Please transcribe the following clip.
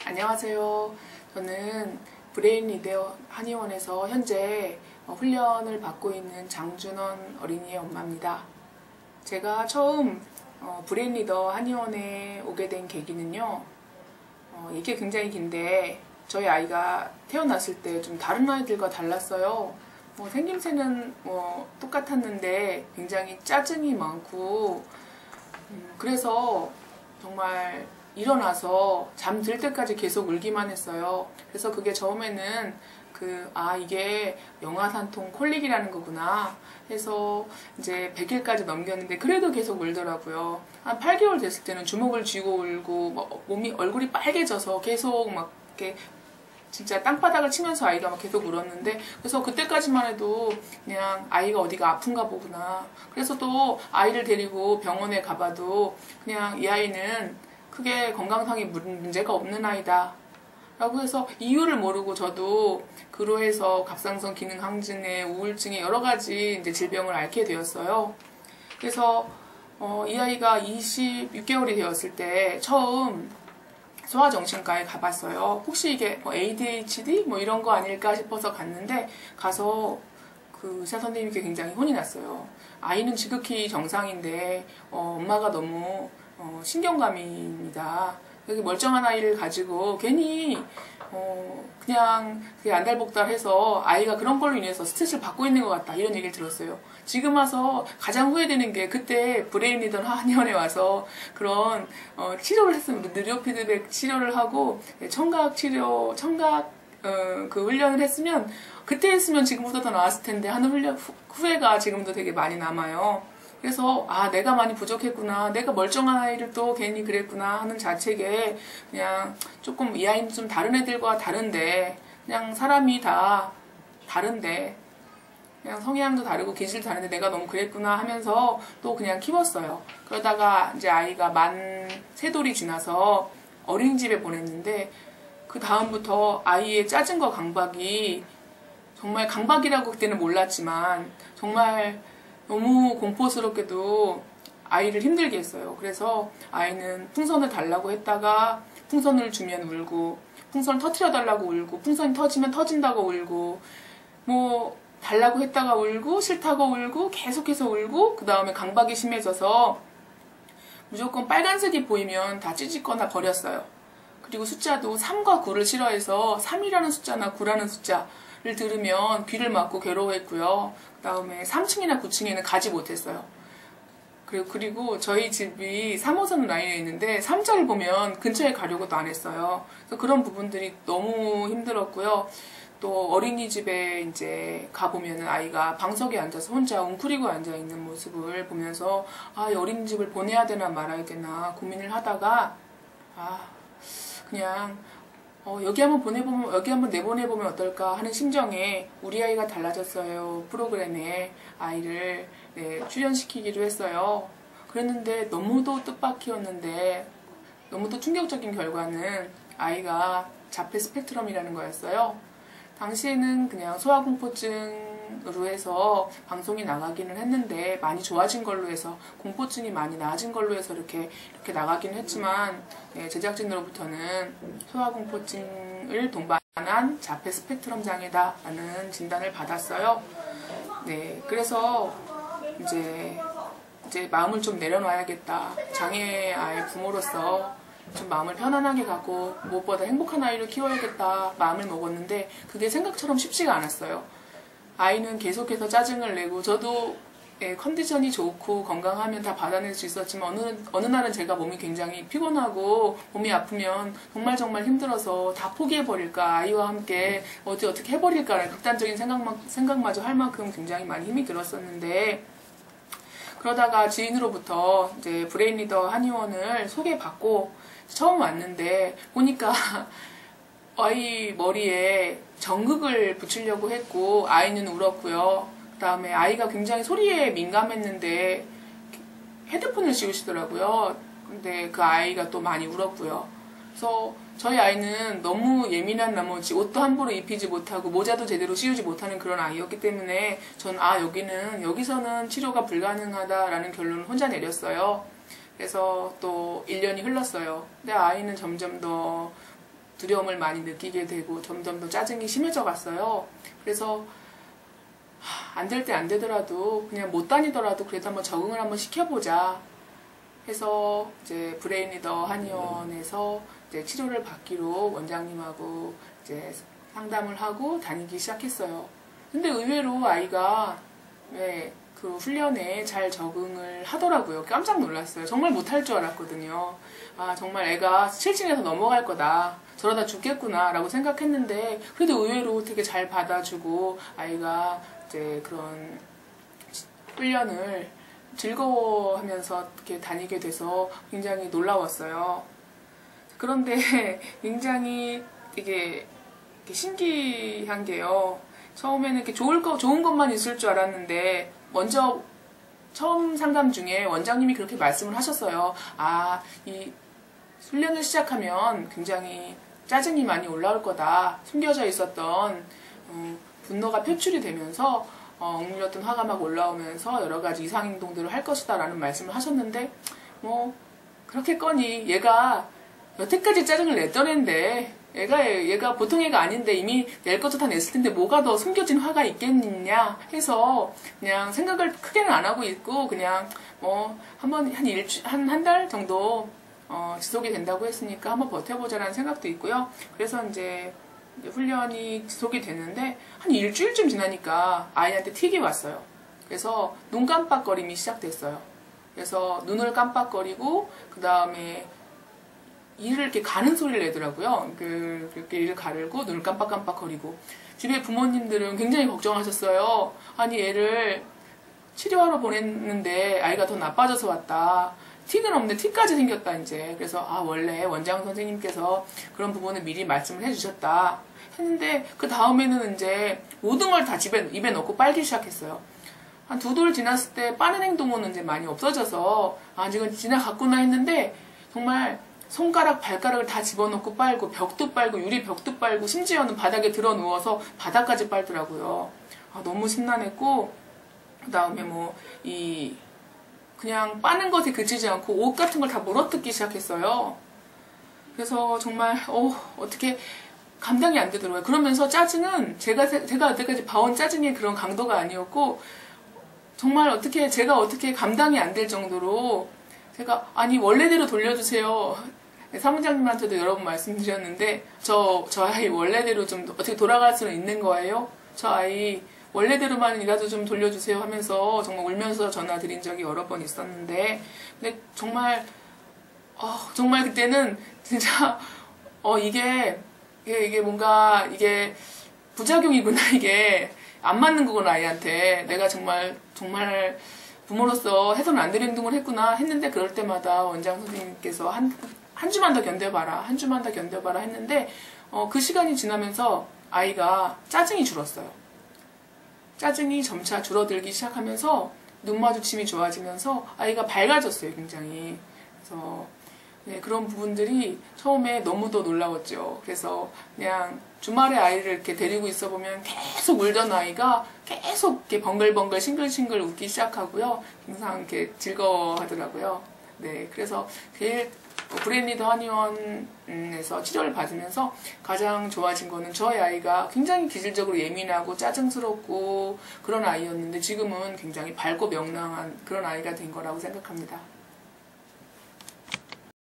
안녕하세요. 저는 브레인 리더 한의원에서 현재 훈련을 받고 있는 장준원 어린이의 엄마입니다. 제가 처음 브레인 리더 한의원에 오게 된 계기는요. 이게 굉장히 긴데 저희 아이가 태어났을 때 좀 다른 아이들과 달랐어요. 생김새는 똑같았는데 굉장히 짜증이 많고 그래서 정말 일어나서 잠들 때까지 계속 울기만 했어요. 그래서 그게 처음에는 이게 영아산통 콜릭이라는 거구나 해서 이제 100일까지 넘겼는데 그래도 계속 울더라고요. 한 8개월 됐을 때는 주먹을 쥐고 울고 얼굴이 빨개져서 계속 막 이렇게 진짜 땅바닥을 치면서 아이가 막 계속 울었는데, 그래서 그때까지만 해도 그냥 아이가 어디가 아픈가 보구나. 그래서 또 아이를 데리고 병원에 가봐도 그냥 이 아이는 크게 건강상의 문제가 없는 아이다 라고 해서 이유를 모르고 저도 그로 해서 갑상선 기능 항진에 우울증에 여러 가지 이제 질병을 앓게 되었어요. 그래서 이 아이가 26개월이 되었을 때 처음 소아정신과에 가봤어요. 혹시 이게 ADHD 이런 거 아닐까 싶어서 갔는데, 가서 그 의사 선생님께 굉장히 혼이 났어요. 아이는 지극히 정상인데 엄마가 너무 신경감입니다. 여기 멀쩡한 아이를 가지고 괜히 그냥 안달복달해서 아이가 그런 걸로 인해서 스트레스를 받고 있는 것 같다, 이런 얘기를 들었어요. 지금 와서 가장 후회되는 게 그때 브레인 리더 한의원에 와서 그런 치료를 했으면, 느려 피드백 치료를 하고 청각 치료, 그 훈련을 했으면, 그때 했으면 지금보다 더 나았을 텐데 하는 후회가 지금도 되게 많이 남아요. 그래서 내가 많이 부족했구나, 내가 멀쩡한 아이를 또 괜히 그랬구나 하는 자책에 그냥 조금 이 아이는 좀 다른 애들과 다른데, 그냥 사람이 다 다른데, 그냥 성향도 다르고 기질도 다른데 내가 너무 그랬구나 하면서 또 그냥 키웠어요. 그러다가 이제 아이가 만 3돌이 지나서 어린이집에 보냈는데, 그 다음부터 아이의 짜증과 강박이, 정말 강박이라고 그때는 몰랐지만 정말 너무 공포스럽게도 아이를 힘들게 했어요. 그래서 아이는 풍선을 달라고 했다가 풍선을 주면 울고, 풍선을 터트려 달라고 울고, 풍선이 터지면 터진다고 울고, 달라고 했다가 울고, 싫다고 울고, 계속해서 울고, 그 다음에 강박이 심해져서 무조건 빨간색이 보이면 다 찢거나 버렸어요. 그리고 숫자도 3과 9를 싫어해서 3이라는 숫자나 9라는 숫자를 들으면 귀를 막고 괴로워했고요. 그 다음에 3층이나 9층에는 가지 못했어요. 그리고 저희 집이 3호선 라인에 있는데 3자를 보면 근처에 가려고도 안 했어요. 그래서 그런 부분들이 너무 힘들었고요. 또 어린이집에 이제 가보면 아이가 방석에 앉아서 혼자 웅크리고 앉아있는 모습을 보면서 이 어린이집을 보내야 되나 말아야 되나 고민을 하다가 그냥 여기 한번 내보내보면 어떨까 하는 심정에 우리 아이가 달라졌어요 프로그램에 아이를 출연시키기로 했어요. 그랬는데 너무도 뜻밖이었는데, 너무도 충격적인 결과는 아이가 자폐 스펙트럼이라는 거였어요. 당시에는 그냥 소아공포증으로 해서 방송이 나가기는 했는데, 많이 좋아진 걸로 해서, 공포증이 많이 나아진 걸로 해서 이렇게 나가기는 했지만, 제작진으로부터는 소아공포증을 동반한 자폐 스펙트럼 장애다라는 진단을 받았어요. 그래서 이제 마음을 좀 내려놔야겠다. 장애 아이 부모로서 좀 마음을 편안하게 가고 무엇보다 행복한 아이를 키워야겠다 마음을 먹었는데, 그게 생각처럼 쉽지가 않았어요. 아이는 계속해서 짜증을 내고, 저도 컨디션이 좋고 건강하면 다 받아낼 수 있었지만 어느 날은 제가 몸이 굉장히 피곤하고 몸이 아프면 정말 힘들어서 다 포기해버릴까, 아이와 함께 어떻게 해버릴까라는 극단적인 생각마저 할 만큼 굉장히 많이 힘이 들었었는데, 그러다가 지인으로부터 이제 브레인 리더 한의원을 소개받고 처음 왔는데 보니까 아이 머리에 전극을 붙이려고 했고 아이는 울었고요. 그 다음에 아이가 굉장히 소리에 민감했는데 헤드폰을 씌우시더라고요. 근데 그 아이가 또 많이 울었고요. 그래서 저희 아이는 너무 예민한 나머지 옷도 함부로 입히지 못하고 모자도 제대로 씌우지 못하는 그런 아이였기 때문에 전 여기서는 치료가 불가능하다라는 결론을 혼자 내렸어요. 그래서 또 1년이 흘렀어요. 근데 아이는 점점 더 두려움을 많이 느끼게 되고 점점 더 짜증이 심해져 갔어요. 그래서 안 될 때 안 되더라도 그냥 못 다니더라도 그래도 한번 적응을 한번 시켜보자 해서 이제 브레인 리더 한의원에서 이제 치료를 받기로 원장님하고 이제 상담을 하고 다니기 시작했어요. 근데 의외로 아이가 그 훈련에 잘 적응을 하더라고요. 깜짝 놀랐어요. 정말 못할 줄 알았거든요. 아, 정말 애가 7층에서 넘어갈 거다. 저러다 죽겠구나 라고 생각했는데 그래도 의외로 되게 잘 받아주고 아이가 이제 그런 훈련을 즐거워하면서 이렇게 다니게 돼서 굉장히 놀라웠어요. 그런데 굉장히 되게 신기한 게요. 처음에는 이렇게 좋은 것만 있을 줄 알았는데 먼저 처음 상담 중에 원장님이 그렇게 말씀을 하셨어요. 아, 이 훈련을 시작하면 굉장히 짜증이 많이 올라올 거다. 숨겨져 있었던 분노가 표출이 되면서 억눌렸던 화가 막 올라오면서 여러 가지 이상 행동들을 할 것이다 라는 말씀을 하셨는데 뭐 그렇겠거니 얘가 여태까지 짜증을 냈던 애인데 얘가 보통 애가 아닌데 이미 낼 것도 다 냈을 텐데 뭐가 더 숨겨진 화가 있겠느냐 해서 그냥 생각을 크게는 안 하고 있고 그냥 뭐 한 달 정도 지속이 된다고 했으니까 한번 버텨보자라는 생각도 있고요. 그래서 이제 훈련이 지속이 되는데 한 일주일쯤 지나니까 아이한테 틱이 왔어요. 그래서 눈 깜빡거림이 시작됐어요. 그래서 눈을 깜빡거리고 그 다음에 이를 이렇게 가는 소리를 내더라고요. 그렇게 이를 가르고 눈을 깜빡깜빡거리고 집에 부모님들은 굉장히 걱정하셨어요. 아니 애를 치료하러 보냈는데 아이가 더 나빠져서 왔다. 틱은 없는데 틱까지 생겼다 이제. 그래서 아 원래 원장 선생님께서 그런 부분을 미리 말씀을 해주셨다 했는데 그 다음에는 이제 모든 걸 다 입에 넣고 빨기 시작했어요. 한 2돌 지났을 때 빠는 행동은 이제 많이 없어져서 아 지금 지나갔구나 했는데 정말 손가락, 발가락을 다 집어넣고 빨고 벽도 빨고 유리 벽도 빨고 심지어는 바닥에 들어 누워서 바닥까지 빨더라고요. 아, 너무 심란했고 그 다음에 그냥 빠는 것에 그치지 않고 옷 같은 걸 다 물어뜯기 시작했어요. 그래서 정말 어떻게 감당이 안 되더라고요. 그러면서 짜증은 제가 여태까지 봐온 짜증의 그런 강도가 아니었고 정말 제가 어떻게 감당이 안 될 정도로 제가 아니 원래대로 돌려주세요. 사무장님한테도 여러 번 말씀드렸는데 저 아이 원래대로 좀 어떻게 돌아갈 수는 있는 거예요? 저 아이 원래대로만이라도 좀 돌려주세요 하면서 정말 울면서 전화 드린 적이 여러 번 있었는데 근데 정말 그때는 진짜 이게 뭔가 이게 부작용이구나 이게 안 맞는 거구나 아이한테 내가 정말 부모로서 해서는 안 될 행동을 했구나 했는데 그럴 때마다 원장 선생님께서 한 주만 더 견뎌봐라 한 주만 더 견뎌봐라 했는데 그 시간이 지나면서 아이가 짜증이 줄었어요. 짜증이 점차 줄어들기 시작하면서 눈 마주침이 좋아지면서 아이가 밝아졌어요 굉장히. 그래서 그런 부분들이 처음에 너무도 놀라웠죠. 그래서 그냥 주말에 아이를 이렇게 데리고 있어 보면 계속 울던 아이가 계속 이렇게 벙글벙글 싱글싱글 웃기 시작하고요. 항상 이렇게 즐거워하더라고요. 네, 그래서 제일 브레인 리더 한의원에서 치료를 받으면서 가장 좋아진 거는 저희 아이가 굉장히 기질적으로 예민하고 짜증스럽고 그런 아이였는데 지금은 굉장히 밝고 명랑한 그런 아이가 된 거라고 생각합니다.